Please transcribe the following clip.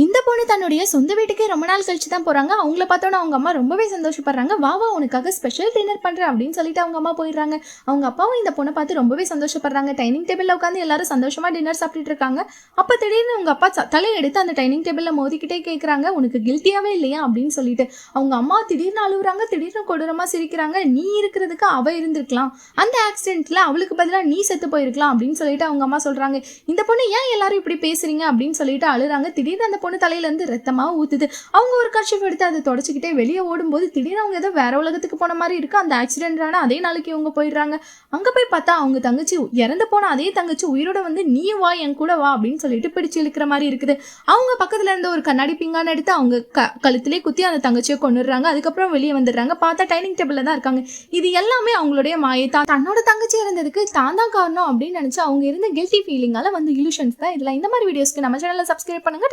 இந்த பொண்ணு தன்னுடைய சொந்த வீட்டுக்கே ரொம்ப நாள் கழிச்சு தான் போறாங்க. அவங்கள பார்த்தோன்னா அவங்க அம்மா ரொம்பவே சந்தோஷப்படுறாங்க. வா வா உனக்காக ஸ்பெஷல் டின்னர் பண்றேன் அப்படின்னு சொல்லிட்டு அவங்க அம்மா போயிடுறாங்க. அவங்க அப்பாவும் இந்த பொண்ணை பார்த்து ரொம்பவே சந்தோஷப்படுறாங்க. டைனிங் டேபிள்ல உட்காந்து எல்லாரும் சந்தோஷமா டின்னர் சாப்பிட்டுட்டு இருக்காங்க. அப்ப திடீர்னு அவங்க அப்பா தலையை எடுத்து அந்த டைனிங் டேபிள்ல மோதிக்கிட்டே கேட்கறாங்க, உனக்கு கில்ட்டியாவே இல்லையா அப்படின்னு சொல்லிட்டு. அவங்க அம்மா திடீர்னு அழுகுறாங்க, திடீர்னு கொடூரமா சிரிக்கிறாங்க. நீ இருக்கிறதுக்கு அவ இருந்திருக்கலாம், அந்த ஆக்சிடென்ட்ல அவளுக்கு பதிலாக நீ செத்து போயிருக்கலாம் அப்படின்னு சொல்லிட்டு அவங்க அம்மா சொல்றாங்க. இந்த பொண்ணு ஏன் எல்லாரும் இப்படி பேசுறீங்க அப்படின்னு சொல்லிட்டு அழுறாங்க. திடீர்னு அந்த பொண்ணு தலையில இருந்து ரத்தமா ஊத்துது. அவங்க ஒரு கர்ச்சீஃப் எடுத்து அதை தொடச்சிக்கிட்டே வெளியே ஓடும்போது திடீர்னு அவங்க ஏதோ வேற உலகத்துக்கு போன மாதிரி இருக்கு. அந்த ஆக்சிடென்டான அதே நாளைக்கு அவங்க போயிடுறாங்க. அங்க போய் பார்த்தா அவங்க தங்கச்சி இறந்து போன அதே தங்கச்சி உயிரோட வந்து நீ வா என் கூட வா அப்படின்னு சொல்லிட்டு பிடிச்சு இழுக்கிற மாதிரி இருக்குது. அவங்க பக்கத்துல இருந்து ஒரு கண்ணாடி பிங்கான எடுத்து அவங்க கழுத்திலே குத்தி அந்த தங்கச்சியை கொண்டுடுறாங்க. அதுக்கப்புறம் வெளியே வந்துடுறாங்க. பார்த்தா டைனிங் டேபிள்ல தான் இருக்காங்க. இது எல்லாமே அவங்களுடைய மாயை தான். தன்னோட தங்கச்சி இருந்ததுக்கு தான் தான் காரணம் அப்படின்னு நினைச்சு அவங்க இருந்த கில்ட்டி ஃபீலிங்கால வந்து இல்யூஷன்ஸ் தான். இதுல இந்த மாதிரி வீடியோஸ்க்கு நம்ம சேனலை சப்ஸ்கிரைப் பண்ணுங்க.